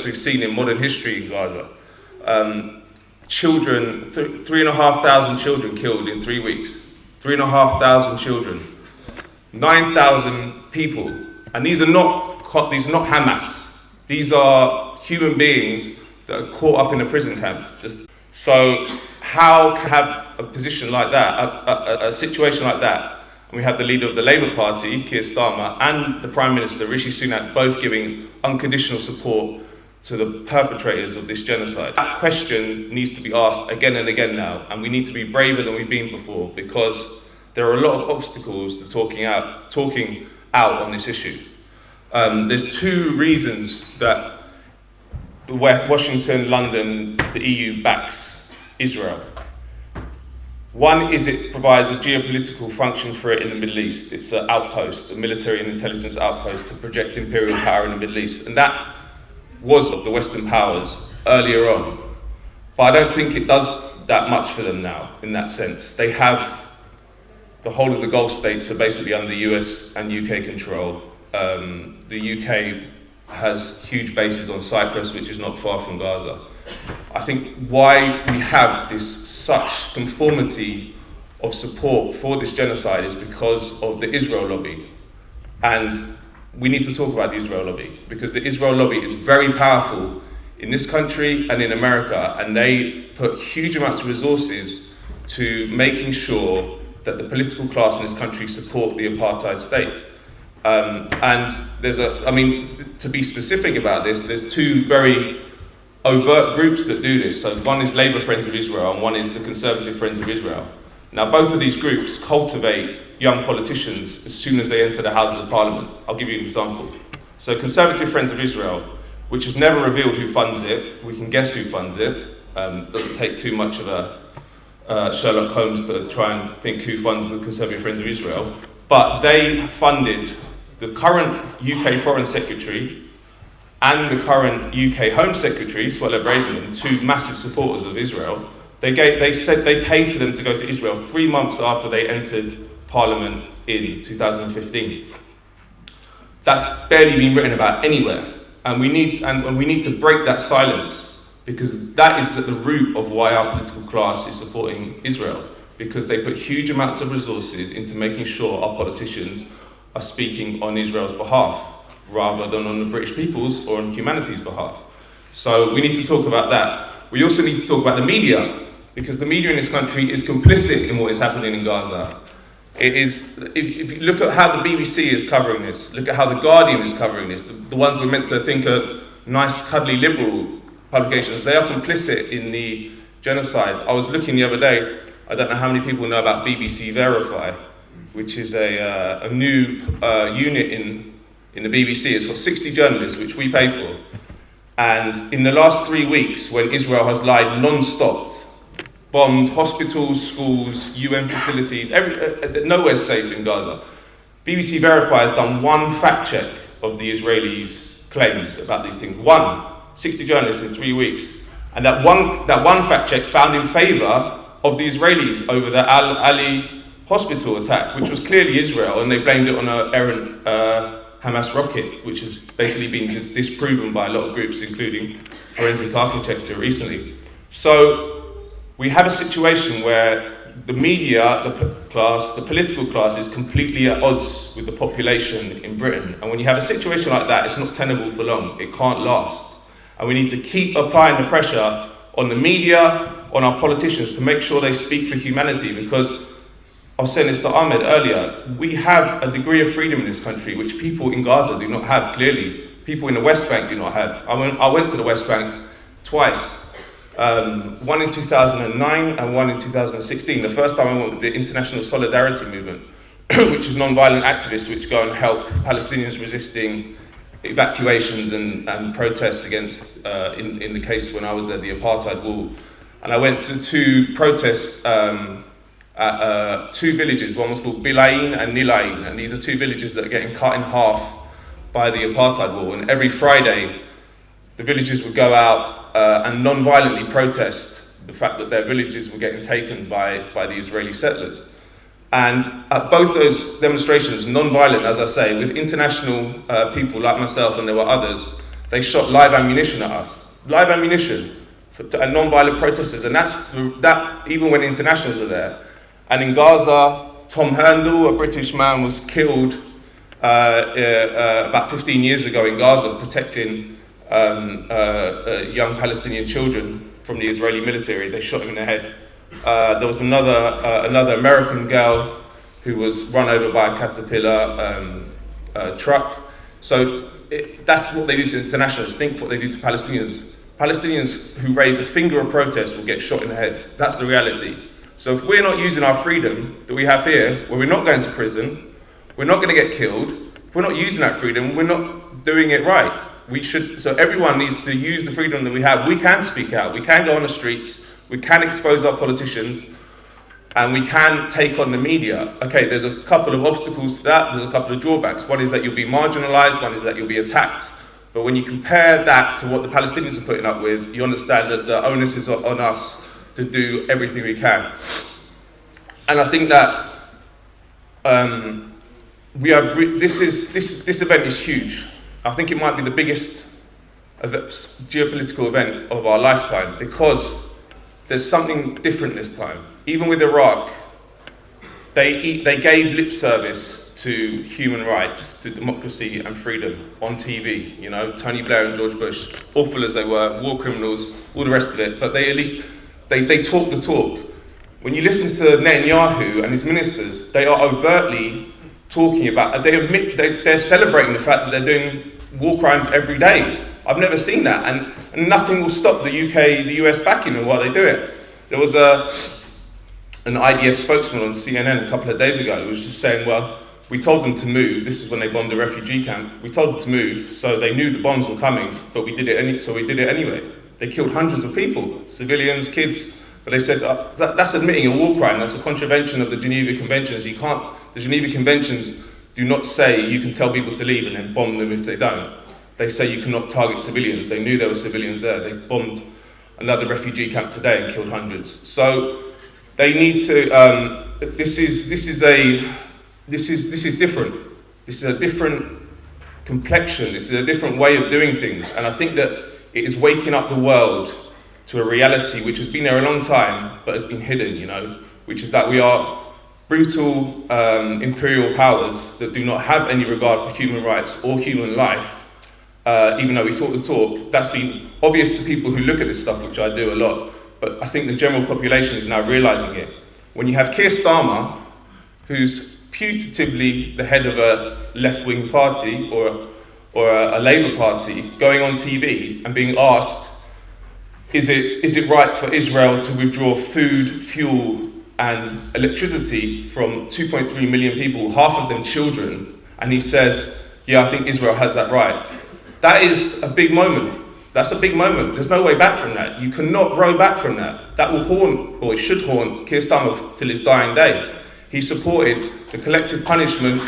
we've seen in modern history in Gaza. Children, 3,500 children killed in 3 weeks. 3,500 children. 9,000 people. And these are not Hamas. These are human beings that are caught up in a prison camp. So how can we have a position like that, a situation like that, and we have the leader of the Labour Party, Keir Starmer, and the Prime Minister, Rishi Sunak, both giving unconditional support to the perpetrators of this genocide? That question needs to be asked again and again now, and we need to be braver than we've been before, because there are a lot of obstacles to talking out on this issue. There's two reasons that Washington, London, the EU backs Israel. One is it provides a geopolitical function for it in the Middle East. It's an outpost, a military and intelligence outpost to project imperial power in the Middle East. And that was the Western powers earlier on. But I don't think it does that much for them now, in that sense. They have the whole of the Gulf states are basically under US and UK control. The UK has huge bases on Cyprus, which is not far from Gaza. I think why we have such conformity of support for this genocide is because of the Israel lobby. And we need to talk about the Israel lobby, because the Israel lobby is very powerful in this country and in America, and they put huge amounts of resources to making sure that the political class in this country support the apartheid state. And to be specific about this, there's two very overt groups that do this. So one is Labour Friends of Israel and one is the Conservative Friends of Israel. Now, both of these groups cultivate young politicians as soon as they enter the Houses of Parliament. I'll give you an example. So Conservative Friends of Israel, which has never revealed who funds it, we can guess who funds it. Doesn't take too much of a Sherlock Holmes to try and think who funds the Conservative Friends of Israel. But they funded the current UK Foreign Secretary and the current UK Home Secretary, Suella Braverman, two massive supporters of Israel. They said they paid for them to go to Israel 3 months after they entered Parliament in 2015. That's barely been written about anywhere, and we need to break that silence, because that is at the root of why our political class is supporting Israel, because they put huge amounts of resources into making sure our politicians are speaking on Israel's behalf, rather than on the British people's or on humanity's behalf. So we need to talk about that. We also need to talk about the media, because the media in this country is complicit in what is happening in Gaza. It is, if you look at how the BBC is covering this, look at how The Guardian is covering this, the ones we're meant to think are nice, cuddly, liberal publications, they are complicit in the genocide. I was looking the other day, I don't know how many people know about BBC Verify, which is a new unit in the BBC. It's got 60 journalists, which we pay for. And in the last 3 weeks, when Israel has lied non-stop, bombed hospitals, schools, UN facilities, nowhere's safe in Gaza, BBC Verify has done one fact check of the Israelis' claims about these things. 60 journalists in 3 weeks. And that one fact check found in favour of the Israelis over the Al-Ali hospital attack, which was clearly Israel, and they blamed it on an errant Hamas rocket, which has basically been disproven by a lot of groups, including Forensic Architecture recently. So we have a situation where the media, the political class is completely at odds with the population in Britain. And when you have a situation like that, it's not tenable for long. It can't last. And we need to keep applying the pressure on the media, on our politicians, to make sure they speak for humanity, because I was saying this to Ahmed earlier, we have a degree of freedom in this country which people in Gaza do not have, clearly. People in the West Bank do not have. I went to the West Bank twice, one in 2009 and one in 2016. The first time I went with the International Solidarity Movement, which is non-violent activists which go and help Palestinians resisting evacuations and protests against, in the case when I was there, the apartheid wall. And I went to two protests at two villages. One was called Bilayin and Nilayin, and these are two villages that are getting cut in half by the apartheid wall. And every Friday, the villagers would go out and non-violently protest the fact that their villages were getting taken by the Israeli settlers. And at both those demonstrations, non-violent, as I say, with international people like myself, and there were others, They shot live ammunition at us. Live ammunition and non-violent protesters. And that even when internationals are there. And in Gaza, Tom Herndl, a British man, was killed about 15 years ago in Gaza, protecting young Palestinian children from the Israeli military. They shot him in the head. There was another American girl who was run over by a Caterpillar truck. So that's what they do to internationals. Think what they do to Palestinians. Palestinians who raise a finger of protest will get shot in the head. That's the reality. So if we're not using our freedom that we have here, where we're not going to prison, we're not going to get killed, if we're not using that freedom, we're not doing it right. We should. So everyone needs to use the freedom that we have. We can speak out. We can go on the streets. We can expose our politicians. And we can take on the media. Okay, there's a couple of obstacles to that. There's a couple of drawbacks. One is that you'll be marginalized. One is that you'll be attacked. But when you compare that to what the Palestinians are putting up with, you understand that the onus is on us to do everything we can. And I think that this event is huge. I think it might be the biggest geopolitical event of our lifetime, because there's something different this time. Even with Iraq, they gave lip service to human rights, to democracy and freedom on TV. You know, Tony Blair and George Bush, awful as they were, war criminals, all the rest of it, but they at least they talk the talk. When you listen to Netanyahu and his ministers, they are overtly talking about, they're celebrating the fact that they're doing war crimes every day. I've never seen that, and nothing will stop the US backing them while they do it. There was an IDF spokesman on CNN a couple of days ago who was just saying, well, we told them to move. This is when they bombed the refugee camp. We told them to move, so they knew the bombs were coming, but we did it anyway. They killed hundreds of people, civilians, kids, but they said that's admitting a war crime. That's a contravention of the Geneva Conventions. The Geneva Conventions do not say you can tell people to leave and then bomb them if they don't. They say you cannot target civilians. They knew there were civilians there. They bombed another refugee camp today and killed hundreds. So they need to. This is different. This is a different complexion. This is a different way of doing things. And I think that it is waking up the world to a reality which has been there a long time, but has been hidden. You know, which is that we are brutal imperial powers that do not have any regard for human rights or human life. Even though we talk the talk, that's been obvious to people who look at this stuff, which I do a lot. But I think the general population is now realising it. When you have Keir Starmer, who's putatively the head of a left-wing party or a Labour party, going on TV and being asked, is it right for Israel to withdraw food, fuel and electricity from 2.3 million people, half of them children? And he says, yeah, I think Israel has that right. That is a big moment. That's a big moment. There's no way back from that. You cannot row back from that. That will haunt, or it should haunt, Keir Starmer till his dying day. He supported the collective punishment.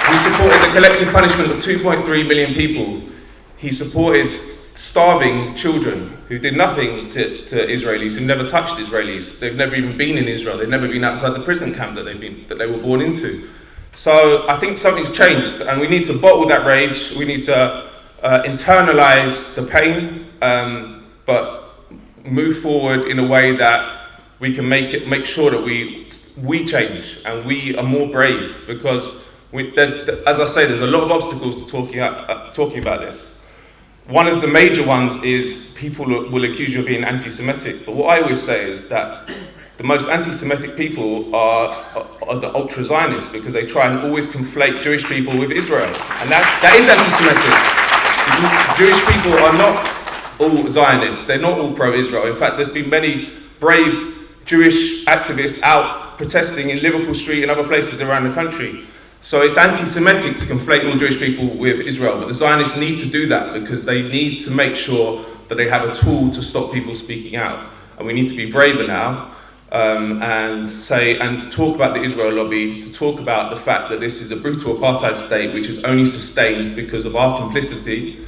He supported the collective punishment of 2.3 million people. He supported starving children who did nothing to Israelis, who never touched Israelis. They've never even been in Israel. They've never been outside the prison camp that they were born into. So I think something's changed, and we need to bottle that rage. We need to internalize the pain, but move forward in a way that we can make sure that we change and we are more brave, because as I say, there's a lot of obstacles to talking about this. One of the major ones is people will accuse you of being anti-Semitic, but what I always say is that the most anti-Semitic people are the ultra-Zionists, because they try and always conflate Jewish people with Israel, and that is anti-Semitic. Jewish people are not all Zionists, they're not all pro-Israel. In fact, there's been many brave Jewish activists out protesting in Liverpool Street and other places around the country. So it's anti-Semitic to conflate all Jewish people with Israel, but the Zionists need to do that because they need to make sure that they have a tool to stop people speaking out. And we need to be braver now and talk about the Israel lobby, to talk about the fact that this is a brutal apartheid state which is only sustained because of our complicity.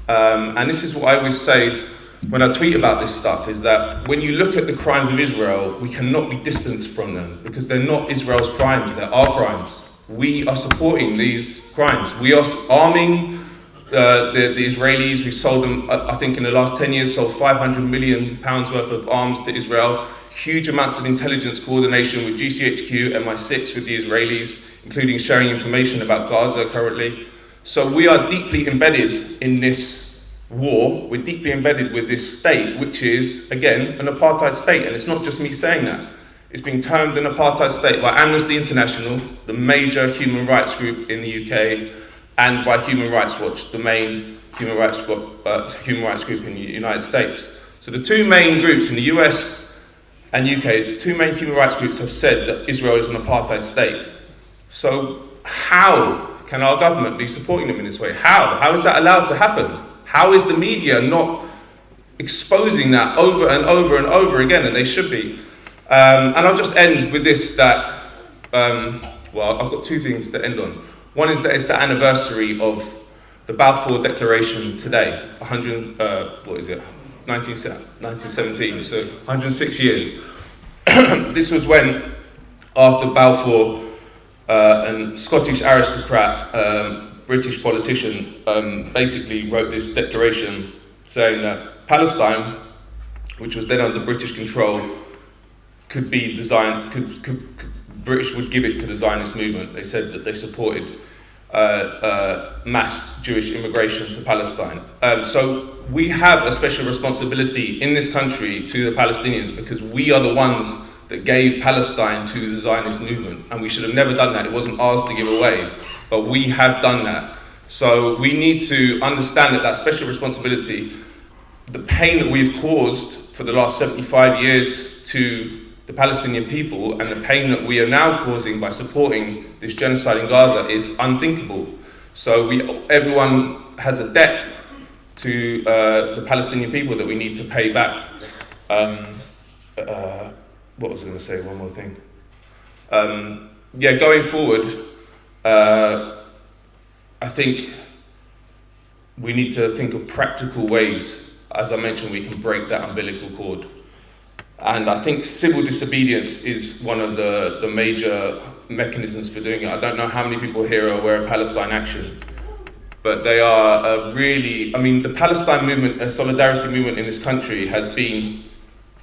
And this is what I always say when I tweet about this stuff, is that when you look at the crimes of Israel, we cannot be distanced from them, because they're not Israel's crimes, they're our crimes. we are supporting these crimes. We are arming the Israelis. We sold them, I think in the last 10 years, sold £500 million worth of arms to Israel. Huge amounts of intelligence coordination with GCHQ, MI6 with the Israelis, including sharing information about Gaza currently. So we are deeply embedded in this war. We're deeply embedded with this state, which is, again, an apartheid state. And it's not just me saying that. It's being termed an apartheid state by Amnesty International, the major human rights group in the UK, and by Human Rights Watch, the main human rights group in the United States. So the two main groups in the US and UK, two main human rights groups have said that Israel is an apartheid state. So how can our government be supporting them in this way? How is that allowed to happen? How is the media not exposing that over and over and over again? And they should be. And I'll just end with this, that, well, I've got two things to end on. One is that it's the anniversary of the Balfour Declaration today, 1917, so 106 years. This was when, after Balfour, a Scottish aristocrat, British politician, basically wrote this declaration saying that Palestine, which was then under British control, could be designed, British would give it to the Zionist movement. They said that they supported mass Jewish immigration to Palestine. So we have a special responsibility in this country to the Palestinians because we are the ones that gave Palestine to the Zionist movement, and we should have never done that. It wasn't ours to give away, but we have done that. So we need to understand that special responsibility, the pain that we've caused for the last 75 years to the Palestinian people, and the pain that we are now causing by supporting this genocide in Gaza is unthinkable. So everyone has a debt to the Palestinian people that we need to pay back. What was I going to say? One more thing. Going forward, I think we need to think of practical ways. As I mentioned, we can break that umbilical cord. And I think civil disobedience is one of the major mechanisms for doing it. I don't know how many people here are aware of Palestine Action, but they are the Palestine movement, solidarity movement in this country has been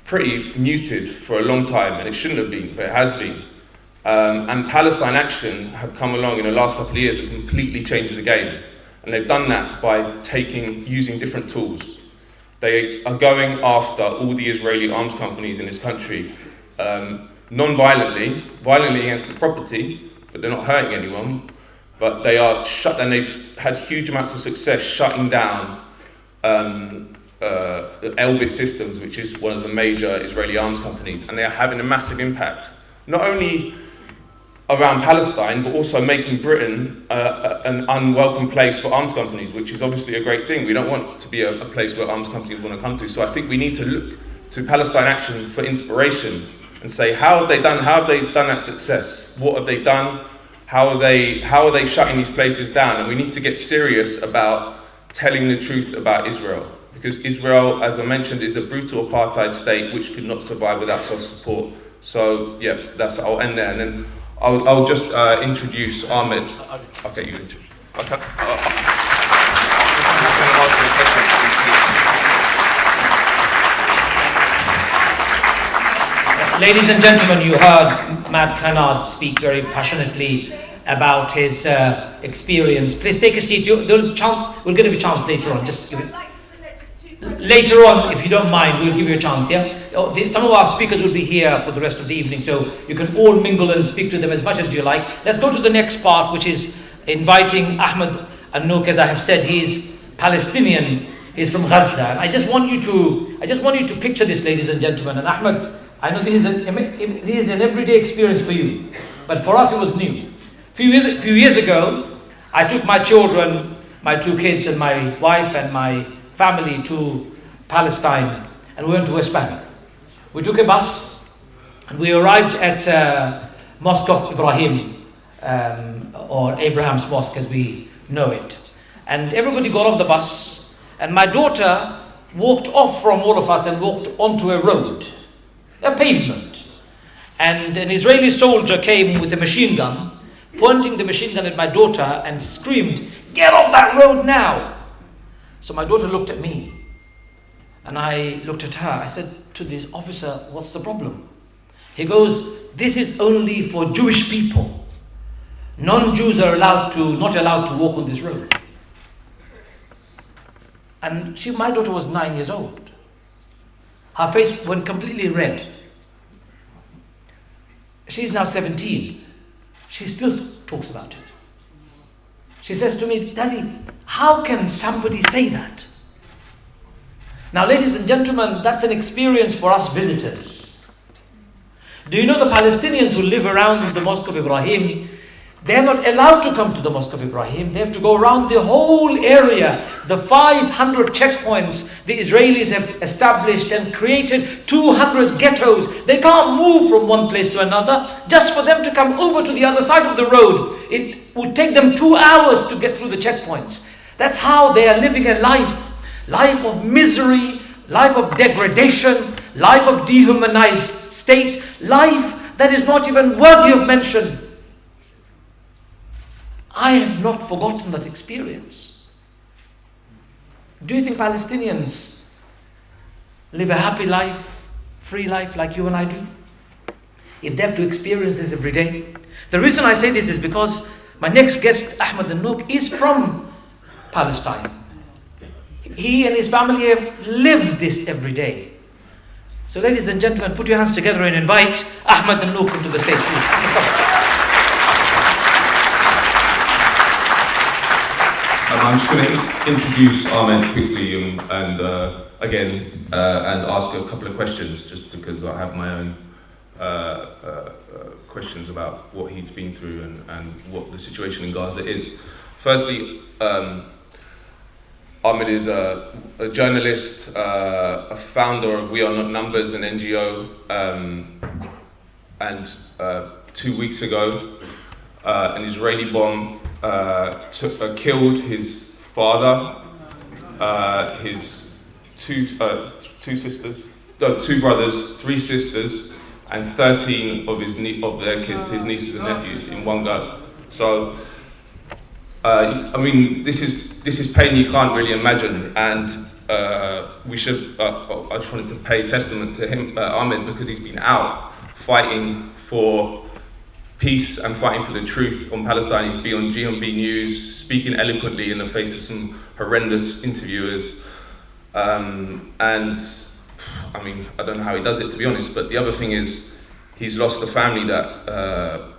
pretty muted for a long time, and it shouldn't have been, but it has been. And Palestine Action have come along in the last couple of years and completely changed the game. And they've done that by using different tools. They are going after all the Israeli arms companies in this country, non-violently, violently against the property, but they're not hurting anyone. But they are and they've had huge amounts of success shutting down Elbit Systems, which is one of the major Israeli arms companies, and they are having a massive impact, not only around Palestine, but also making Britain an unwelcome place for arms companies, which is obviously a great thing. We don't want to be a place where arms companies want to come to. So I think we need to look to Palestine Action for inspiration and say, how have they done that success? What have they done? How are they shutting these places down? And we need to get serious about telling the truth about Israel. Because Israel, as I mentioned, is a brutal apartheid state which could not survive without such support. So I'll end there, and then I'll just introduce Ahmed. Okay, you introduce. Okay. Ladies and gentlemen, you heard Matt Kennard speak very passionately about his experience. Please take a seat. We'll give you a chance later on. Later on, if you don't mind, we'll give you a chance, yeah? Some of our speakers will be here for the rest of the evening, so you can all mingle and speak to them as much as you like. Let's go to the next part, which is inviting Ahmed Al-Nouk. As I have said, he's Palestinian, he's from Gaza. And I just want you to picture this, ladies and gentlemen. And Ahmed, I know this is an everyday experience for you, but for us it was new. A few years ago, I took my children, my two kids and my wife and my family to Palestine, and we went to West Bank. We took a bus and we arrived at Mosque of Ibrahim, or Abraham's Mosque as we know it. And everybody got off the bus, and my daughter walked off from all of us and walked onto a road, a pavement. And an Israeli soldier came with a machine gun, pointing the machine gun at my daughter and screamed, "Get off that road now!" So my daughter looked at me and I looked at her. I said to the officer, "What's the problem?" He goes, "This is only for Jewish people. Non-Jews are not allowed to walk on this road." And my daughter was 9 years old. Her face went completely red. She's now 17. She still talks about it. She says to me, "Daddy, how can somebody say that?" Now, ladies and gentlemen, that's an experience for us visitors. Do you know the Palestinians who live around the Mosque of Ibrahim? They're not allowed to come to the Mosque of Ibrahim. They have to go around the whole area. The 500 checkpoints the Israelis have established and created 200 ghettos. They can't move from one place to another. Just for them to come over to the other side of the road, it would take them 2 hours to get through the checkpoints. That's how they are living a life of misery, life of degradation, life of dehumanized state, life that is not even worthy of mention. I have not forgotten that experience. Do you think Palestinians live a happy life, free life like you and I do? If they have to experience this every day. The reason I say this is because my next guest, Ahmad Al-Nouk, is from Palestine. He and his family have lived this every day. So ladies and gentlemen, put your hands together and invite Ahmad Al-Nouk into the stage, please. I'm just going to introduce Ahmed quickly and ask a couple of questions, just because I have my own questions about what he's been through and what the situation in Gaza is. Firstly, Ahmed is a journalist, a founder of We Are Not Numbers, an NGO, and 2 weeks ago, an Israeli bomb killed his father, his two brothers, 3 sisters, and 13 of their kids, his nieces and nephews, in one go. So, I mean, this is pain you can't really imagine, and we should. I just wanted to pay testament to him, Ahmed, because he's been out fighting for peace and fighting for the truth on Palestine. He's been on GMB News, speaking eloquently in the face of some horrendous interviewers. And I mean, I don't know how he does it, to be honest, but the other thing is he's lost a family that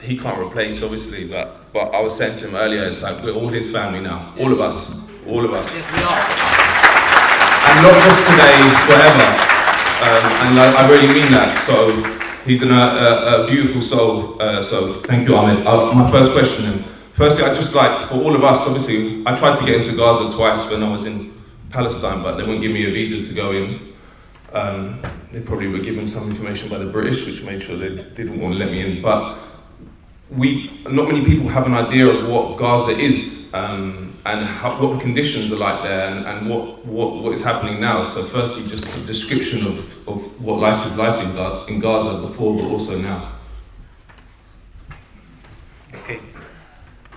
he can't replace, obviously, but I was saying to him earlier, it's like we're all his family now, all of us. Yes, we are. And not just today, forever. And I really mean that, so he's a beautiful soul, so thank you, Ahmed. My first question, firstly, I'd just like, for all of us, obviously, I tried to get into Gaza twice when I was in Palestine, but they wouldn't give me a visa to go in. They probably were given some information by the British, which made sure they didn't want to let me in. But not many people have an idea of what Gaza is, and what the conditions are like there, and what is happening now. So firstly, just a description of what life is like in Gaza before, but also now. Okay,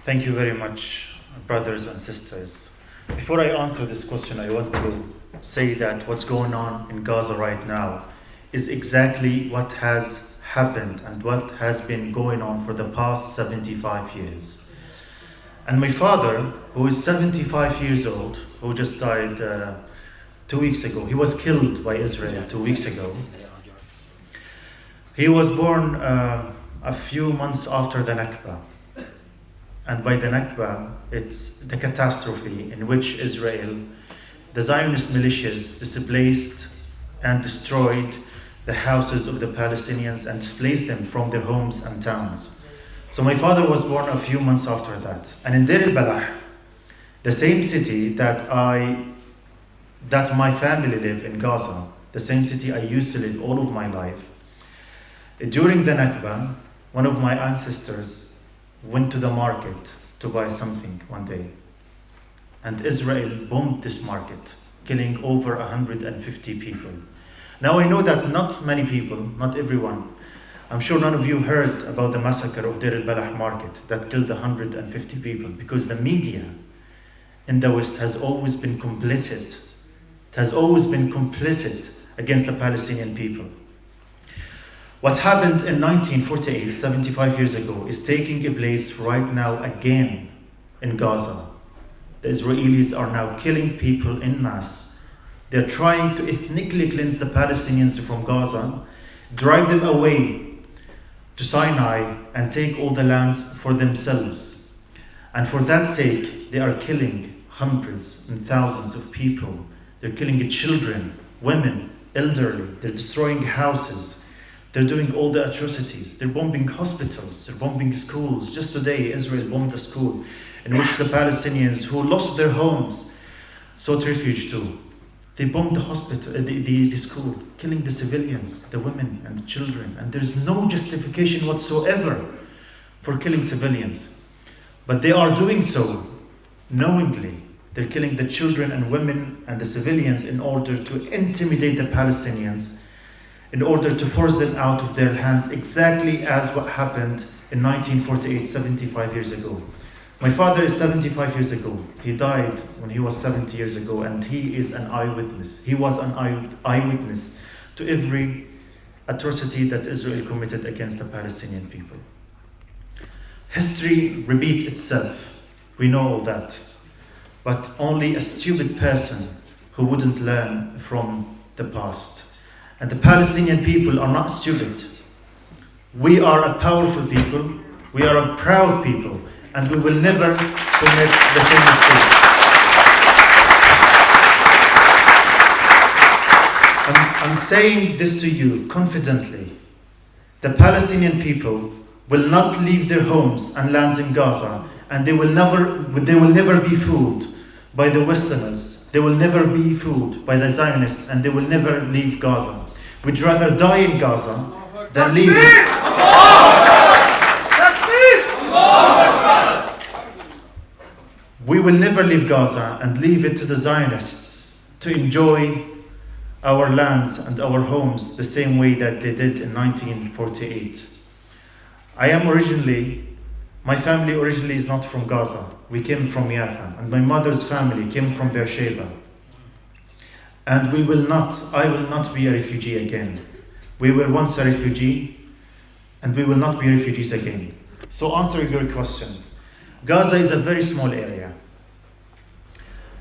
thank you very much, brothers and sisters. Before I answer this question, I want to say that what's going on in Gaza right now is exactly what has happened and what has been going on for the past 75 years. And my father, who is 75 years old, who just died 2 weeks ago, he was killed by Israel 2 weeks ago. He was born a few months after the Nakba. And by the Nakba, it's the catastrophe in which Israel, the Zionist militias, displaced and destroyed the houses of the Palestinians and displaced them from their homes and towns. So my father was born a few months after that. And in Deir al-Balah, the same city that my family live in Gaza, the same city I used to live all of my life, during the Nakba, one of my ancestors went to the market to buy something one day. And Israel bombed this market, killing over 150 people. Now I know that not many people, not everyone, I'm sure none of you heard about the massacre of Deir al-Balah market that killed 150 people, because the media in the West has always been complicit. It has always been complicit against the Palestinian people. What happened in 1948, 75 years ago, is taking place right now again in Gaza. The Israelis are now killing people en masse. They're trying to ethnically cleanse the Palestinians from Gaza, drive them away to Sinai, and take all the lands for themselves. And for that sake, they are killing hundreds and thousands of people. They're killing children, women, elderly. They're destroying houses. They're doing all the atrocities. They're bombing hospitals. They're bombing schools. Just today, Israel bombed a school in which the Palestinians who lost their homes sought refuge to. They bombed the hospital, the school, killing the civilians, the women and the children. And there's no justification whatsoever for killing civilians. But they are doing so knowingly. They're killing the children and women and the civilians in order to intimidate the Palestinians, in order to force them out of their hands, exactly as what happened in 1948, 75 years ago. My father is 75 years ago. He died when he was 70 years ago, and he is an eyewitness. He was an eyewitness to every atrocity that Israel committed against the Palestinian people. History repeats itself. We know all that. But only a stupid person who wouldn't learn from the past. And the Palestinian people are not stupid. We are a powerful people. We are a proud people. And we will never commit the same mistake. I'm saying this to you confidently. The Palestinian people will not leave their homes and lands in Gaza, and they will never be fooled by the Westerners. They will never be fooled by the Zionists, and they will never leave Gaza. We'd rather die in Gaza than leave it. We will never leave Gaza and leave it to the Zionists to enjoy our lands and our homes the same way that they did in 1948. My family originally is not from Gaza. We came from Yafa, and my mother's family came from Beersheba. And I will not be a refugee again. We were once a refugee, and we will not be refugees again. So answering your question, Gaza is a very small area.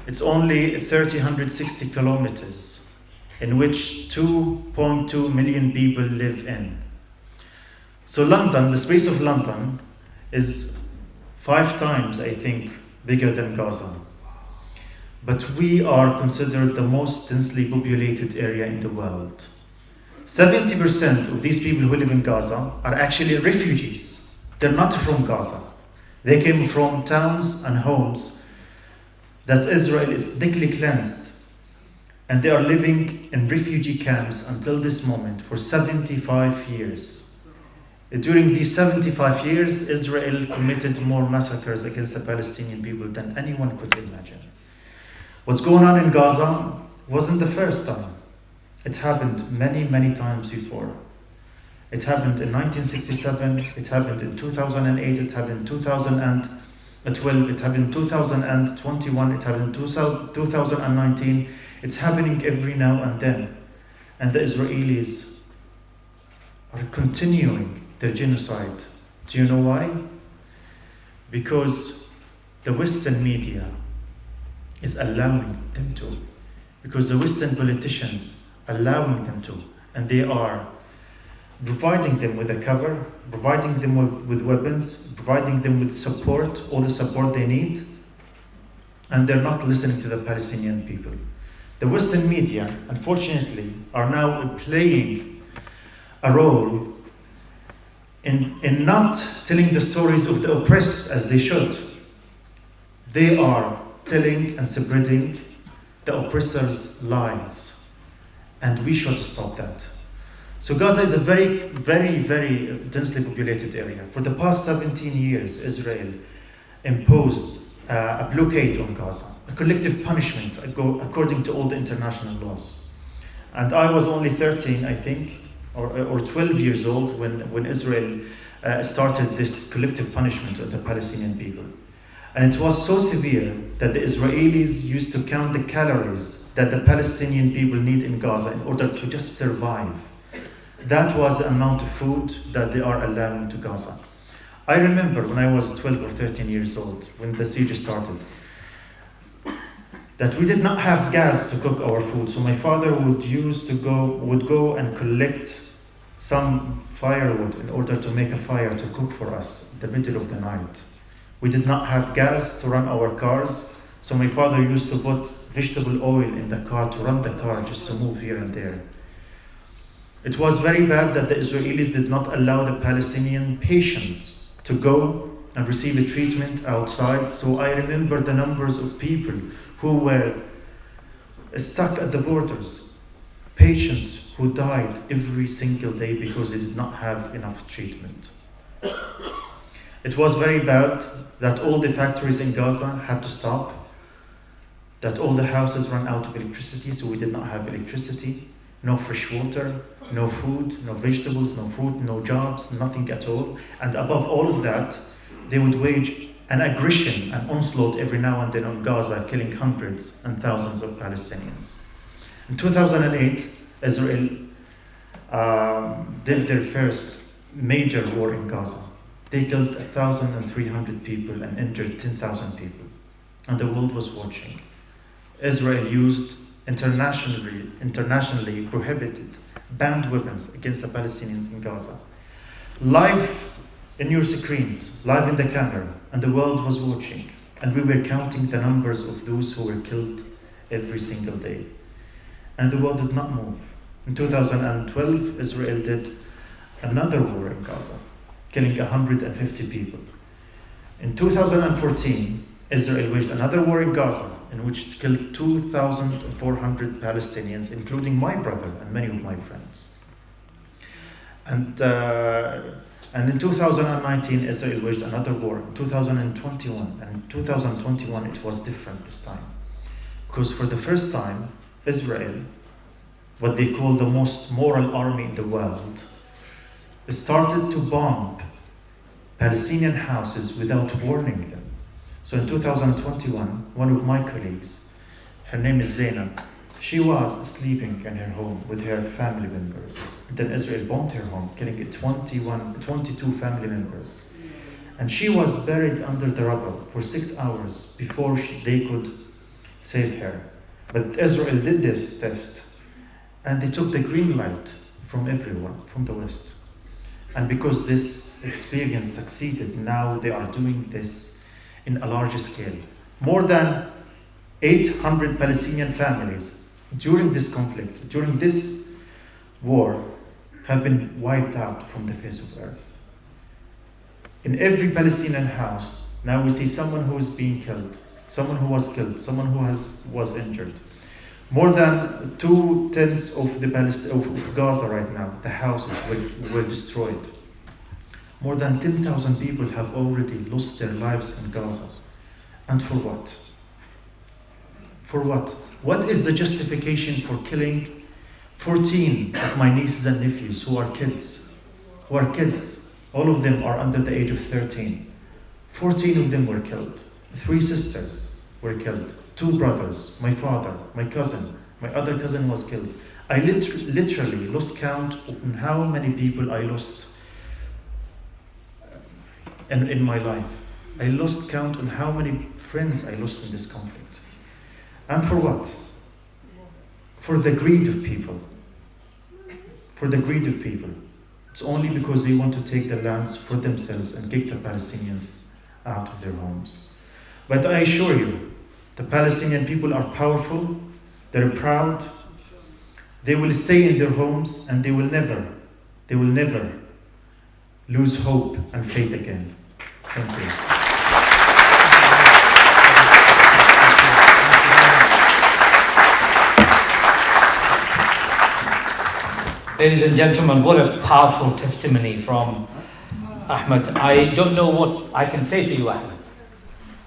It's only 1,360 kilometers, in which 2.2 million people live in. So London, the space of London, is 5 times, I think, bigger than Gaza. But we are considered the most densely populated area in the world. 70% of these people who live in Gaza are actually refugees. They're not from Gaza. They came from towns and homes that Israel ethnically cleansed. And they are living in refugee camps until this moment for 75 years. During these 75 years, Israel committed more massacres against the Palestinian people than anyone could imagine. What's going on in Gaza wasn't the first time. It happened many, many times before. It happened in 1967, it happened in 2008, it happened in 2012, it happened in 2021, it happened in 2019. It's happening every now and then. And the Israelis are continuing their genocide. Do you know why? Because the Western media is allowing them to. Because the Western politicians are allowing them to. And they are providing them with a cover, providing them with weapons, providing them with support, all the support they need. And they're not listening to the Palestinian people. The Western media, unfortunately, are now playing a role in not telling the stories of the oppressed as they should. They are telling and spreading the oppressors' lies. And we should stop that. So Gaza is a very, very, very densely populated area. For the past 17 years, Israel imposed a blockade on Gaza, a collective punishment according to all the international laws. And I was only 13, I think, or 12 years old when Israel started this collective punishment of the Palestinian people. And it was so severe that the Israelis used to count the calories that the Palestinian people need in Gaza in order to just survive. That was the amount of food that they are allowing to Gaza. I remember when I was 12 or 13 years old, when the siege started, that we did not have gas to cook our food. So my father would go and collect some firewood in order to make a fire to cook for us in the middle of the night. We did not have gas to run our cars, so my father used to put vegetable oil in the car to run the car just to move here and there. It was very bad that the Israelis did not allow the Palestinian patients to go and receive a treatment outside. So I remember the numbers of people who were stuck at the borders, patients who died every single day because they did not have enough treatment. It was very bad that all the factories in Gaza had to stop, that all the houses ran out of electricity, so we did not have electricity, no fresh water, no food, no vegetables, no fruit, no jobs, nothing at all. And above all of that, they would wage an aggression, an onslaught every now and then on Gaza, killing hundreds and thousands of Palestinians. In 2008, Israel did their first major war in Gaza. They killed 1,300 people and injured 10,000 people. And the world was watching. Israel used internationally prohibited, banned weapons against the Palestinians in Gaza. Live in your screens, live in the camera, and the world was watching. And we were counting the numbers of those who were killed every single day. And the world did not move. In 2012, Israel did another war in Gaza, killing 150 people. In 2014, Israel waged another war in Gaza, in which it killed 2,400 Palestinians, including my brother and many of my friends. And in 2019, Israel waged another war. In 2021, and in 2021 it was different this time. Because for the first time, Israel, what they call the most moral army in the world, started to bomb Palestinian houses without warning them. So in 2021, one of my colleagues, her name is Zainab, she was sleeping in her home with her family members. And then Israel bombed her home, killing 22 family members. And she was buried under the rubble for 6 hours before they could save her. But Israel did this test, and they took the green light from everyone, from the West. And because this experience succeeded, now they are doing this in a larger scale. More than 800 Palestinian families during this conflict, during this war, have been wiped out from the face of earth. In every Palestinian house, now we see someone who is being killed, someone who was killed, someone who was injured. More than 2/10 of Gaza right now, the houses were destroyed. More than 10,000 people have already lost their lives in Gaza. And for what? For what? What is the justification for killing 14 of my nieces and nephews who are kids? All of them are under the age of 13. 14 of them were killed. 3 sisters were killed. 2 brothers, my father, my cousin, my other cousin was killed. I literally lost count of how many people I lost in my life. I lost count on how many friends I lost in this conflict. And for what? For the greed of people. For the greed of people. It's only because they want to take the lands for themselves and kick the Palestinians out of their homes. But I assure you, the Palestinian people are powerful, they're proud, they will stay in their homes, and they will never lose hope and faith again. Thank you. Ladies and gentlemen, what a powerful testimony from Ahmed. I don't know what I can say to you, Ahmed.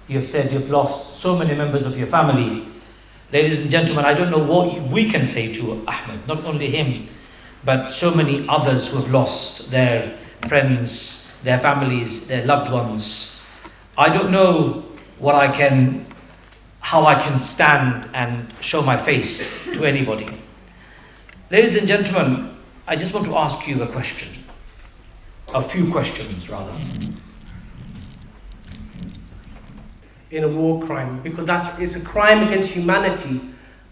You have said you've lost so many members of your family. Ladies and gentlemen, I don't know what we can say to Ahmed, not only him, but so many others who have lost their friends, their families, their loved ones. I don't know how I can stand and show my face to anybody. Ladies and gentlemen, I just want to ask you a question. A few questions, rather. In a war crime, because it's a crime against humanity,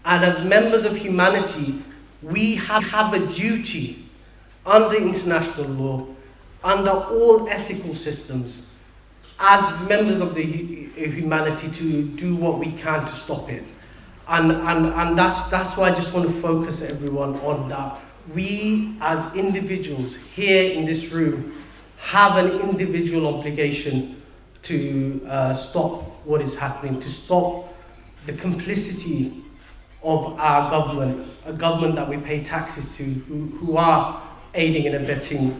and as members of humanity, we have a duty under international law, under all ethical systems, as members of the humanity, to do what we can to stop it. And that's why I just want to focus everyone on that. We as individuals here in this room have an individual obligation to stop what is happening, to stop the complicity of our government, a government that we pay taxes to, who are aiding and abetting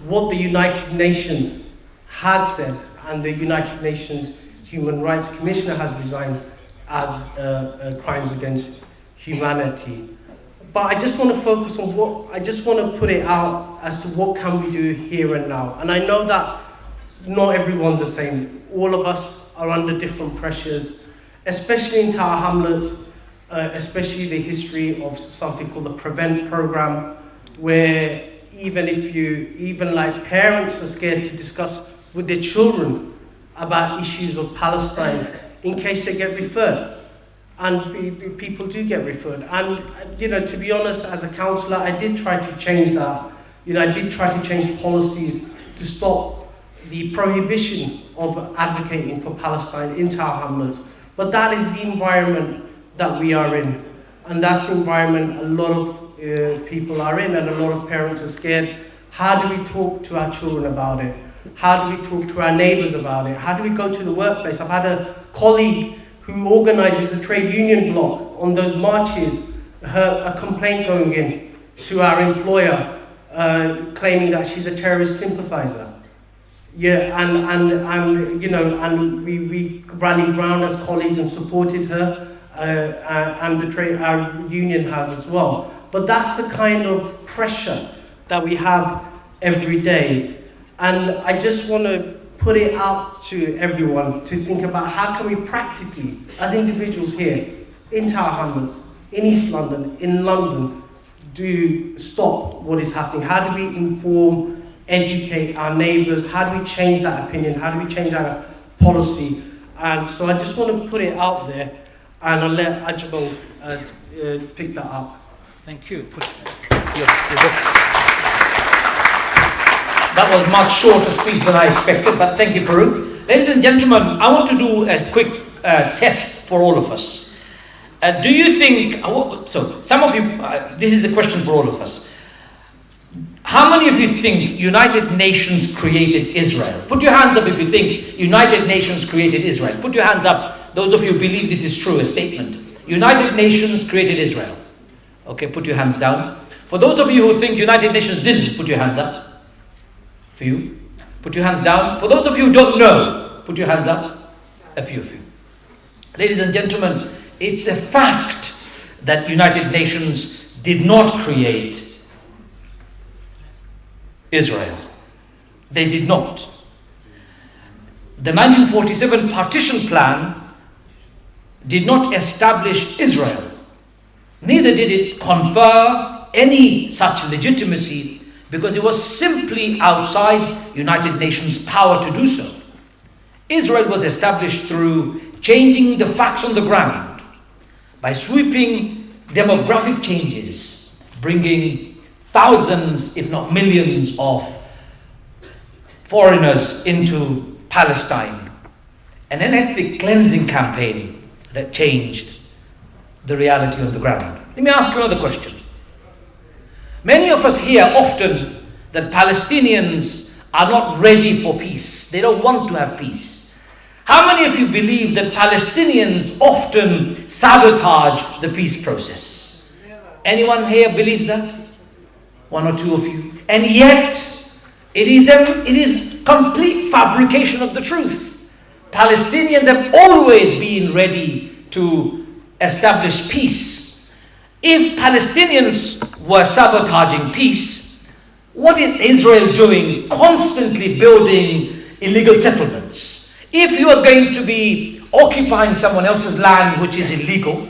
what the United Nations has said, and the United Nations Human Rights Commissioner has resigned as crimes against humanity. But I just want to focus on I just want to put it out as to what can we do here and now. And I know that not everyone's the same. All of us are under different pressures, especially in Tower Hamlets, especially the history of something called the PREVENT program, where even like parents are scared to discuss with their children about issues of Palestine in case they get referred. And people do get referred. And, to be honest, as a counsellor, I did try to change that. I did try to change policies to stop the prohibition of advocating for Palestine in Tower Hamlets. But that is the environment that we are in. And that's the environment a lot of people are in, and a lot of parents are scared. How do we talk to our children about it? How do we talk to our neighbours about it? How do we go to the workplace? I've had a colleague who organises a trade union block on those marches, a complaint going in to our employer, claiming that she's a terrorist sympathiser. Yeah, and we rallied round as colleagues and supported her, and our union has as well. But that's the kind of pressure that we have every day. And I just want to put it out to everyone to think about how can we practically, as individuals here, in Tower Hamlets, in East London, in London, do stop what is happening? How do we inform, educate our neighbours? How do we change that opinion? How do we change our policy? And so I just want to put it out there, and I'll let Ajmal pick that up. Thank you. That was much shorter speech than I expected, but thank you, Farooq. Ladies and gentlemen, I want to do a quick test for all of us. Do you think, so some of you, this is a question for all of us. How many of you think United Nations created Israel? Put your hands up if you think United Nations created Israel. Put your hands up, those of you who believe this is true, a statement. United Nations created Israel. Okay, put your hands down. For those of you who think United Nations didn't, put your hands up. For you, put your hands down. For those of you who don't know, put your hands up. A few of you. Ladies and gentlemen, it's a fact that United Nations did not create Israel. They did not. The 1947 partition plan did not establish Israel. Neither did it confer any such legitimacy, because it was simply outside United Nations power to do so. Israel was established through changing the facts on the ground, by sweeping demographic changes, bringing thousands, if not millions, of foreigners into Palestine, and an ethnic cleansing campaign that changed the reality on the ground. Let me ask you another question. Many of us hear often that Palestinians are not ready for peace. They don't want to have peace. How many of you believe that Palestinians often sabotage the peace process? Anyone here believes that? One or two of you. And yet, it is complete fabrication of the truth. Palestinians have always been ready to establish peace. If Palestinians were sabotaging peace, what is Israel doing? Constantly building illegal settlements. If you are going to be occupying someone else's land which is illegal,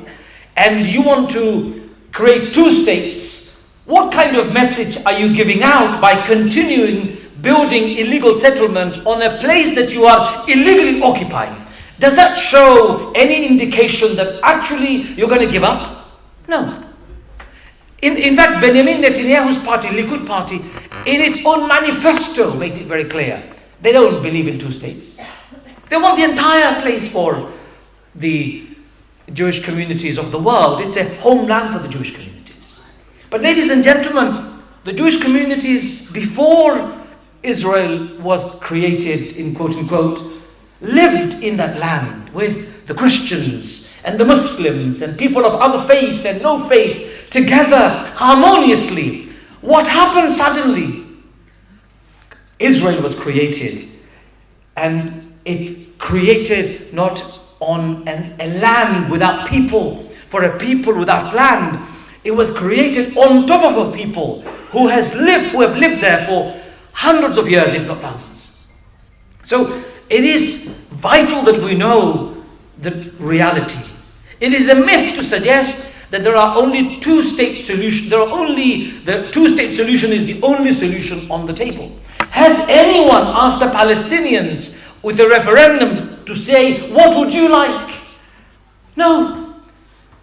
and you want to create two states, what kind of message are you giving out by continuing building illegal settlements on a place that you are illegally occupying? Does that show any indication that actually you're going to give up? No. In fact, Benjamin Netanyahu's party, Likud party, in its own manifesto made it very clear. They don't believe in two states. They want the entire place for the Jewish communities of the world. It's a homeland for the Jewish communities. But ladies and gentlemen, the Jewish communities before Israel was created, in quote unquote, lived in that land with the Christians and the Muslims and people of other faith and no faith together harmoniously. What happened suddenly? Israel was created, and it created not on a land without people, for a people without land. It was created on top of a people who have lived there for hundreds of years, if not thousands. So it is vital that we know the reality. It is a myth to suggest that there are only two-state solutions. The two-state solution is the only solution on the table. Has anyone asked the Palestinians with a referendum to say, what would you like? No.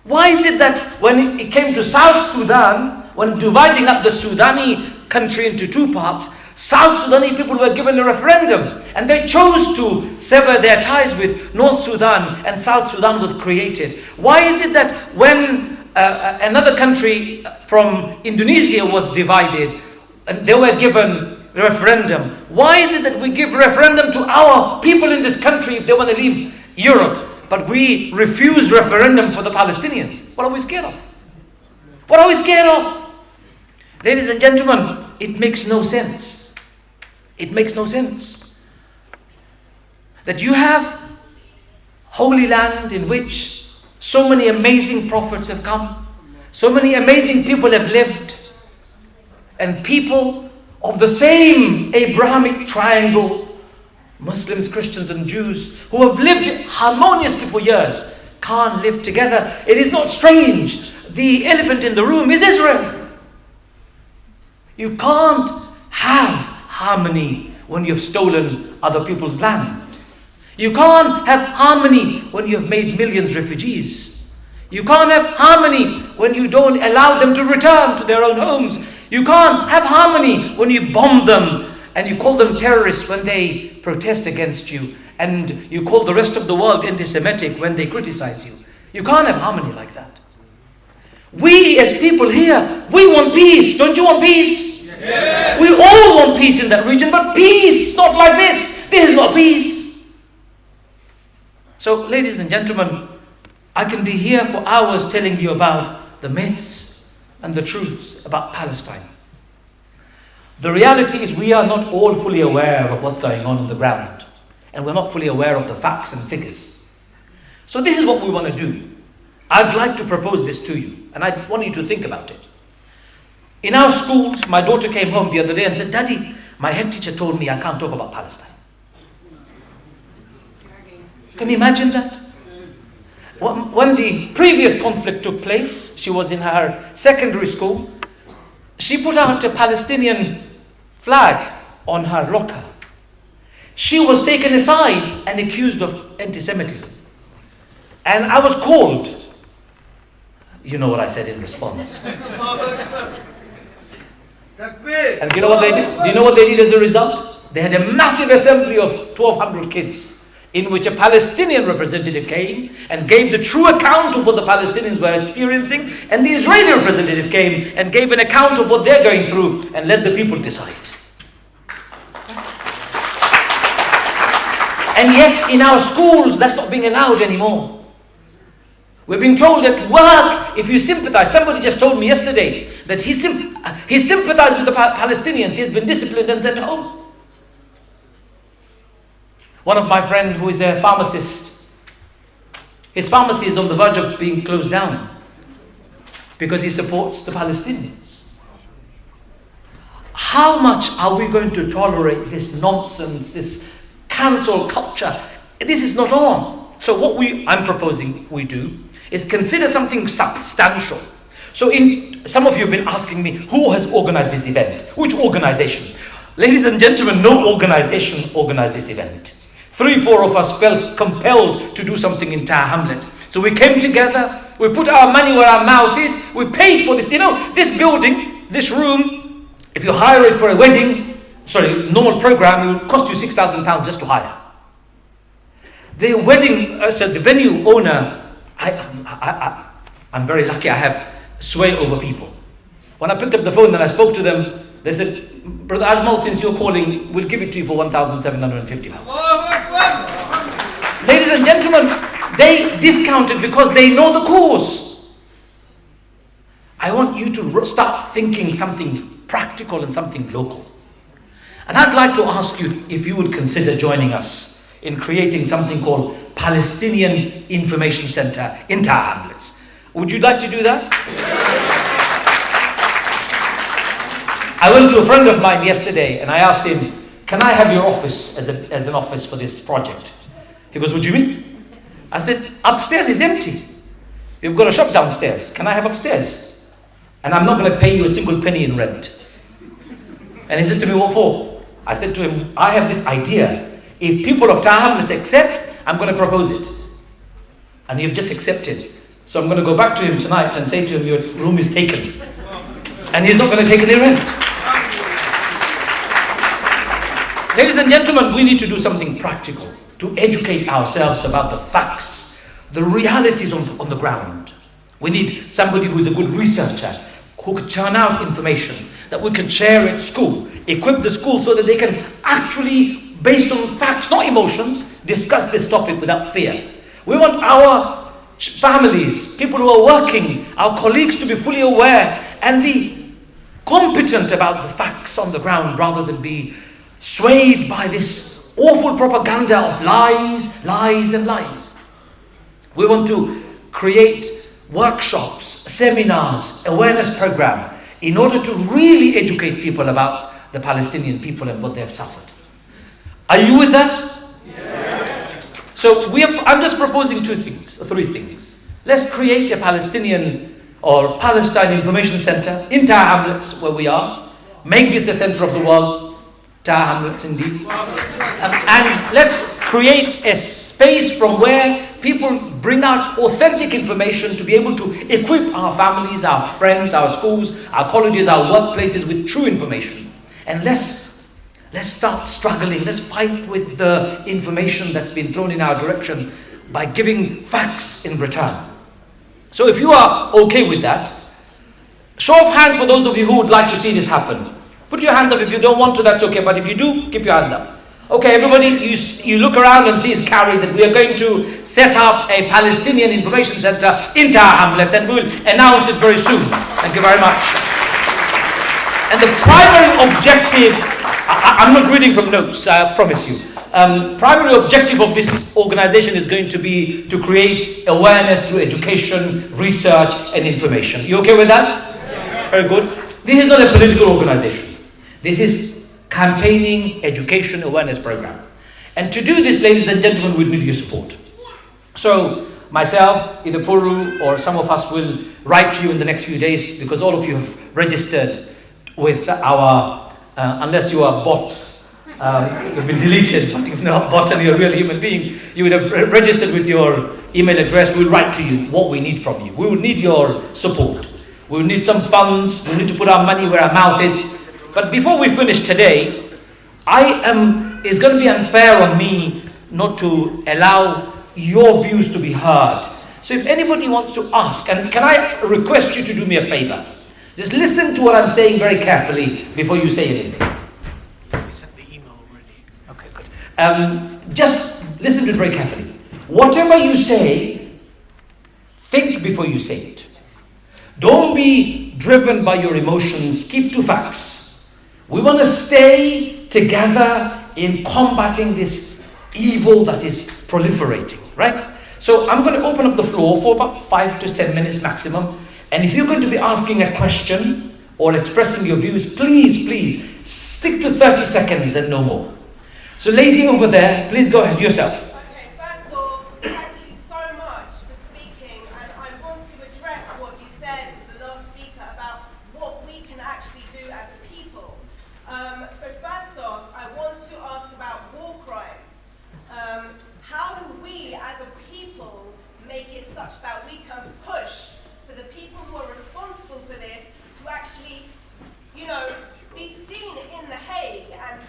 Why is it that when it came to South Sudan, when dividing up the Sudani country into two parts, South Sudani people were given a referendum and they chose to sever their ties with North Sudan, and South Sudan was created? Why is it that when another country from Indonesia was divided and they were given a referendum, why is it that we give referendum to our people in this country if they want to leave Europe, but we refuse referendum for the Palestinians? What are we scared of? What are we scared of? Ladies and gentlemen, it makes no sense. It makes no sense that you have Holy Land in which so many amazing prophets have come, so many amazing people have lived, and people of the same Abrahamic triangle, Muslims, Christians and Jews, who have lived harmoniously for years, can't live together. It is not strange. The elephant in the room is Israel. You can't have harmony when you've stolen other people's land. You can't have harmony when you've made millions refugees. You can't have harmony when you don't allow them to return to their own homes. You can't have harmony when you bomb them and you call them terrorists when they protest against you, and you call the rest of the world anti-Semitic when they criticize you. You can't have harmony like that. We as people here, we want peace. Don't you want peace? Yes. We all want peace in that region, but peace not like this. This is not peace. So, ladies and gentlemen, I can be here for hours telling you about the myths and the truths about Palestine. The reality is we are not all fully aware of what's going on the ground, and we're not fully aware of the facts and figures. So this is what we want to do. I'd like to propose this to you, and I want you to think about it. In our schools, my daughter came home the other day and said, Daddy, my head teacher told me I can't talk about Palestine. Can you imagine that? When the previous conflict took place, she was in her secondary school, she put out a Palestinian flag on her locker. She was taken aside and accused of anti-Semitism. And I was called. You know what I said in response. And you know what they did? Do you know what they did as a result? They had a massive assembly of 1,200 kids in which a Palestinian representative came and gave the true account of what the Palestinians were experiencing, and the Israeli representative came and gave an account of what they're going through and let the people decide. And yet in our schools that's not being allowed anymore. We're being told at work, if you sympathize, somebody just told me yesterday that he sympathized with the Palestinians, he has been disciplined and sent home. One of my friends who is a pharmacist, his pharmacy is on the verge of being closed down because he supports the Palestinians. how much are we going to tolerate this nonsense, this cancel culture? This is not on. So what I'm proposing we do is consider something substantial. So some of you have been asking me, who has organized this event? Which organization? Ladies and gentlemen, no organization organized this event. 3-4 of us felt compelled to do something in Tower Hamlets. So we came together, we put our money where our mouth is, we paid for this. You know, this building, this room, if you hire it for a wedding, normal program, it will cost you £6,000 just to hire. The wedding, the venue owner, I'm very lucky I have sway over people. When I picked up the phone and I spoke to them, they said, Brother Ajmal, since you're calling, we'll give it to you for £1,750. Ladies and gentlemen, they discounted because they know the cause. I want you to start thinking something practical and something local. And I'd like to ask you if you would consider joining us in creating something called Palestinian Information Center in Tower Hamlets. Would you like to do that? I went to a friend of mine yesterday and I asked him, can I have your office as an office for this project? He goes, what do you mean? I said, upstairs is empty. You've got a shop downstairs. Can I have upstairs? And I'm not going to pay you a single penny in rent. And he said to me, what for? I said to him, I have this idea. If people of Tower Hamlets accept, I'm going to propose it. And you've just accepted. So I'm going to go back to him tonight and say to him, your room is taken. And he's not going to take any rent. Ladies and gentlemen, we need to do something practical to educate ourselves about the facts, the realities on the ground. We need somebody who is a good researcher, who could churn out information that we can share at school, equip the school so that they can actually, based on facts, not emotions, discuss this topic without fear. We want our families, people who are working, our colleagues to be fully aware and be competent about the facts on the ground rather than be swayed by this awful propaganda of lies, lies and lies. We want to create workshops, seminars, awareness program in order to really educate people about the Palestinian people and what they have suffered. Are you with that? Yes. So I'm just proposing three things. Let's create a Palestinian or Palestine Information Center in Tower Hamlets where we are. Make this the center of the world. Tower Hamlets indeed. And let's create a space from where people bring out authentic information to be able to equip our families, our friends, our schools, our colleges, our workplaces with true information. And let's start struggling. Let's fight with the information that's been thrown in our direction by giving facts in return. So if you are okay with that, show of hands for those of you who would like to see this happen. Put your hands up. If you don't want to, that's okay. But if you do, keep your hands up. Okay, everybody, you look around and see it's carried that we are going to set up a Palestinian Information Center in Tower Hamlets, and we will announce it very soon. Thank you very much. And the primary objective, I'm not reading from notes, I promise you. Primary objective of this organization is going to be to create awareness through education, research, and information. You okay with that? Yes. Very good. This is not a political organization. This is campaigning, education, awareness program. And to do this, ladies and gentlemen, we need your support. So myself, either Puru or some of us will write to you in the next few days because all of you have registered with our, unless you are bot, you've been deleted, but if not bot and you're a real human being, you would have registered with your email address. We'll write to you what we need from you. We will need your support. We will need some funds. We need to put our money where our mouth is. But before we finish today, it's going to be unfair on me not to allow your views to be heard. So if anybody wants to ask, and can I request you to do me a favor? Just listen to what I'm saying very carefully before you say anything. I sent the email already. Okay, good. Just listen to it very carefully. Whatever you say, think before you say it. Don't be driven by your emotions. Keep to facts. We want to stay together in combating this evil that is proliferating, right? So I'm going to open up the floor for about 5 to 10 minutes maximum. And if you're going to be asking a question, or expressing your views, please stick to 30 seconds and no more. So lady over there, please go ahead yourself. Okay, first off, thank you so much for speaking, and I want to address what you said, the last speaker, about what we can actually do as a people. So first off, I want to ask about war crimes. How do we as a people make it such that we can push for the people who are responsible for this to actually, be seen in The Hague and,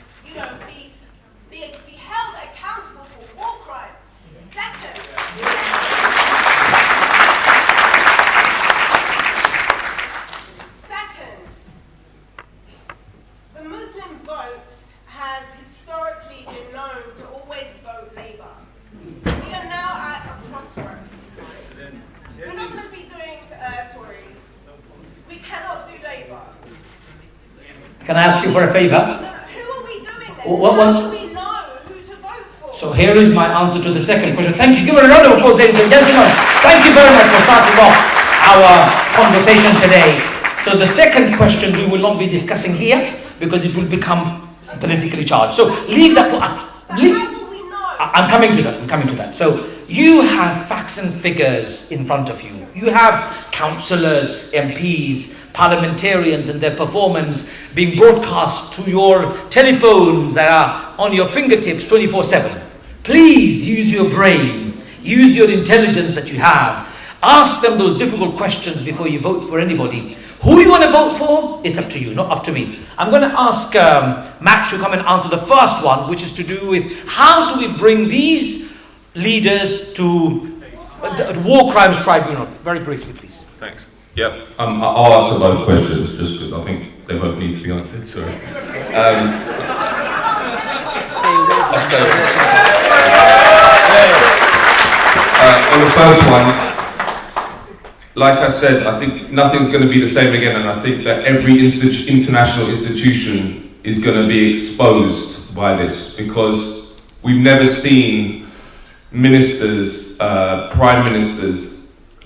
be held accountable for war crimes? Second, the Muslim vote has historically been known to always vote Labour. We are now at a crossroads. We're not going to be doing Tories. We cannot do Labour. Can I ask you for a favor? Who are we doing then? What- How do we know who to vote for? So here is my answer to the second question. Thank you. Give it a round of applause, ladies and gentlemen. Thank you very much for starting off our conversation today. So the second question we will not be discussing here because it will become politically charged. So leave that for... But how will we know? I'm coming to that. So you have facts and figures in front of you. You have councillors, MPs, parliamentarians and their performance being broadcast to your telephones that are on your fingertips 24/7. Please use your brain, use your intelligence that you have. Ask them those difficult questions before you vote for anybody. Who you want to vote for, it's up to you, not up to me. I'm going to ask Matt to come and answer the first one, which is to do with how do we bring these leaders to the War Crimes Tribunal. Very briefly, please. Thanks. Yep. I'll answer both questions just because I think they both need to be answered. Sorry. I'll stay on the first one. Like I said, I think nothing's going to be the same again, and I think that every international institution is going to be exposed by this because we've never seen ministers, prime ministers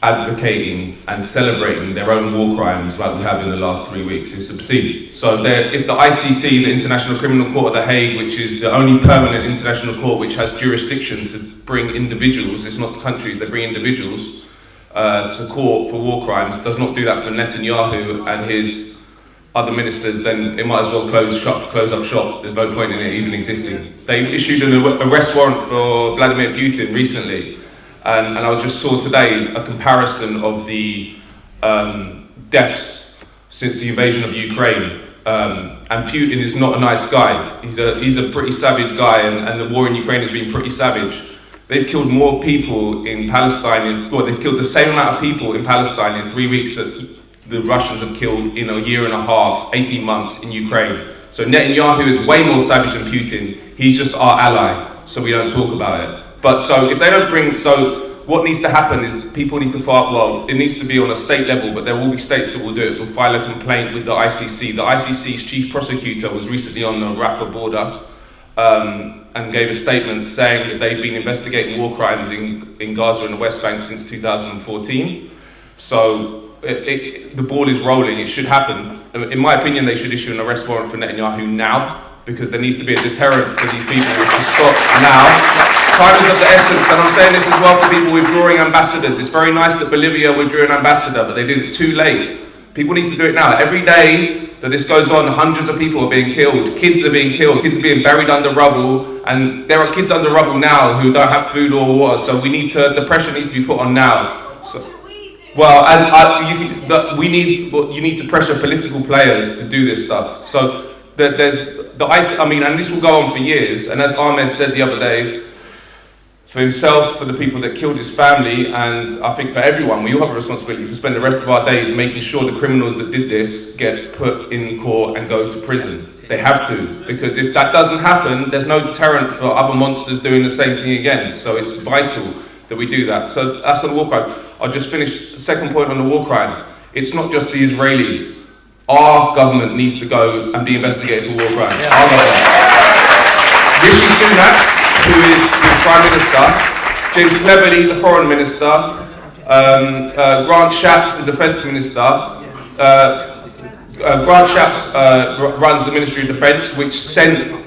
advocating and celebrating their own war crimes like we have in the last 3 weeks. It's obscene. So if the ICC, the International Criminal Court of The Hague, which is the only permanent international court which has jurisdiction to bring individuals, it's not countries, they bring individuals, to court for war crimes, does not do that for Netanyahu and his other ministers, then it might as well close up shop. There's no point in it even existing. They issued an arrest warrant for Vladimir Putin recently, and I just saw today a comparison of the deaths since the invasion of Ukraine. And Putin is not a nice guy. He's a pretty savage guy, and the war in Ukraine has been pretty savage. They've killed more people in Palestine, they've killed the same amount of people in Palestine in 3 weeks that the Russians have killed in a year and a half, 18 months in Ukraine. So Netanyahu is way more savage than Putin. He's just our ally, so we don't talk about it. But so if they don't what needs to happen is people need to file, it needs to be on a state level, but there will be states that will do it. Will file a complaint with the ICC. The ICC's chief prosecutor was recently on the Rafah border, and gave a statement saying that they've been investigating war crimes in Gaza and the West Bank since 2014. So the ball is rolling, it should happen. In my opinion, they should issue an arrest warrant for Netanyahu now, because there needs to be a deterrent for these people to stop now. Time is of the essence, and I'm saying this as well for people withdrawing ambassadors. It's very nice that Bolivia withdrew an ambassador, but they did it too late. People need to do it now. Every day that this goes on, hundreds of people are being killed. Kids are being killed. Kids are being buried under rubble. And there are kids under rubble now who don't have food or water. So the pressure needs to be put on now. So, you need to pressure political players to do this stuff. So and this will go on for years. And as Ahmed said the other day, for himself, for the people that killed his family, and I think for everyone, we all have a responsibility to spend the rest of our days making sure the criminals that did this get put in court and go to prison. They have to, because if that doesn't happen, there's no deterrent for other monsters doing the same thing again. So it's vital that we do that. So that's on the war crimes. I'll just finish the second point on the war crimes. It's not just the Israelis. Our government needs to go and be investigated for war crimes. Yeah. Our government. Rishi Sunak, who is the Prime Minister, James Cleverly, the Foreign Minister, Grant Shapps, the Defence Minister, Grant Shapps runs the Ministry of Defence, which sent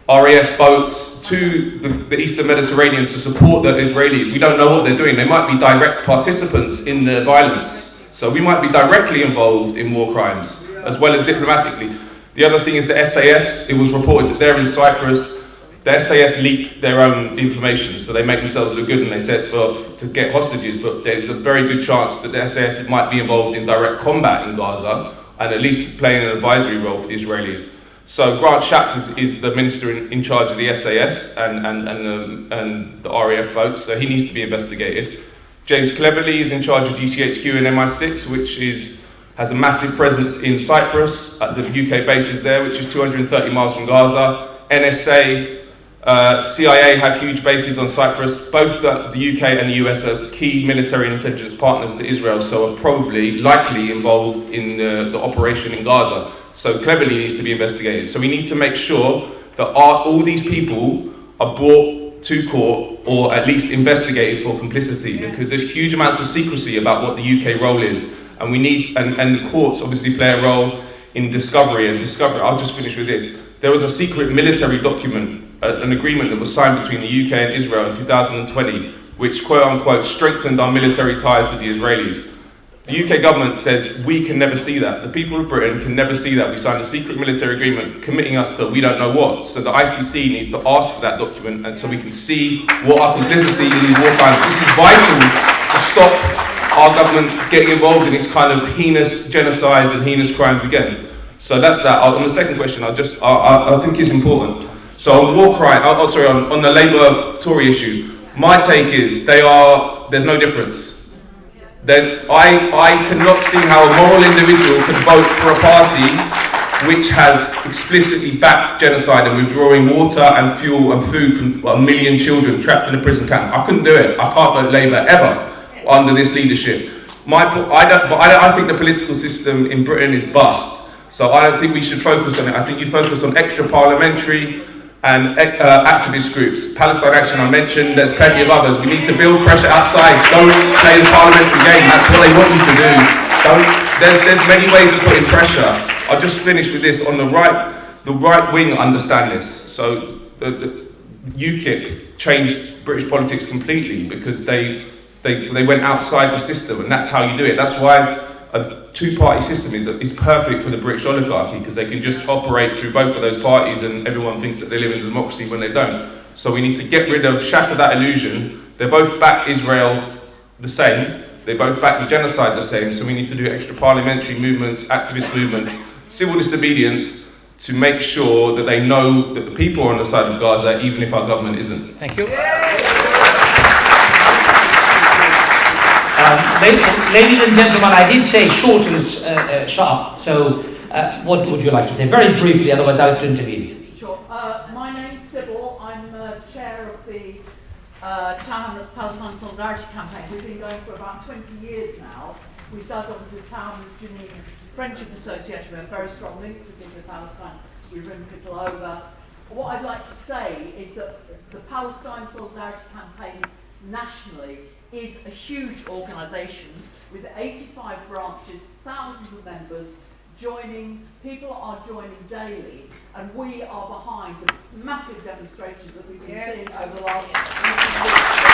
RAF boats to the Eastern Mediterranean to support the Israelis. We don't know what they're doing. They might be direct participants in the violence. So we might be directly involved in war crimes, as well as diplomatically. The other thing is the SAS. It was reported that they're in Cyprus. The SAS leaked their own information, so they make themselves look good and they said to get hostages, but there's a very good chance that the SAS might be involved in direct combat in Gaza and at least playing an advisory role for the Israelis. So Grant Shapps is the minister in charge of the SAS and the RAF boats, so he needs to be investigated. James Cleverly is in charge of GCHQ and MI6, which has a massive presence in Cyprus at the UK bases there, which is 230 miles from Gaza. NSA, CIA have huge bases on Cyprus. Both the UK and the US are key military and intelligence partners to Israel, so are probably likely involved in the operation in Gaza. So Cleverly needs to be investigated. So we need to make sure that all these people are brought to court or at least investigated for complicity, because there's huge amounts of secrecy about what the UK role is. And we need, and the courts obviously play a role in discovery. I'll just finish with this. There was a secret military document, an agreement that was signed between the UK and Israel in 2020, which quote unquote strengthened our military ties with the Israelis. The UK government says we can never see that. The people of Britain can never see that. We signed a secret military agreement committing us to we don't know what. So the ICC needs to ask for that document, and so we can see what our complicity in these war crimes. This is vital to stop our government getting involved in this kind of heinous genocides and heinous crimes again. So that's that. On the second question, I think it's important. So on war crime, on the Labour-Tory issue, my take is there's no difference. Then I cannot see how a moral individual can vote for a party which has explicitly backed genocide and withdrawing water and fuel and food from 1 million children trapped in a prison camp. I couldn't do it. I can't vote Labour ever under this leadership. I think the political system in Britain is bust. So I don't think we should focus on it. I think you focus on extra parliamentary and activist groups. Palestine Action I mentioned, there's plenty of others. We need to build pressure outside. Don't play the parliamentary game, that's what they want you to do. There's many ways of putting pressure. I'll just finish with this. On the right wing understand this. So the UKIP changed British politics completely because they went outside the system, and that's how you do it. That's why a two-party system is perfect for the British oligarchy, because they can just operate through both of those parties and everyone thinks that they live in a democracy when they don't. So we need to shatter that illusion. They both back Israel the same. They both back the genocide the same. So we need to do extra parliamentary movements, activist movements, civil disobedience to make sure that they know that the people are on the side of Gaza, even if our government isn't. Thank you. Ladies and gentlemen, I did say short and sharp, so what would you like to say? Very briefly, otherwise I have to intervene. Sure. My name's Sybil. I'm chair of the Tower Hamlets Palestine Solidarity Campaign. We've been going for about 20 years now. We started off as the Tower Hamlets Geneva Friendship Association. We have very strong links with people in Palestine. We bring people over. What I'd like to say is that the Palestine Solidarity Campaign nationally is a huge organisation with 85 branches, thousands of members joining. People are joining daily, and we are behind the massive demonstrations that we've been seeing over the last few weeks.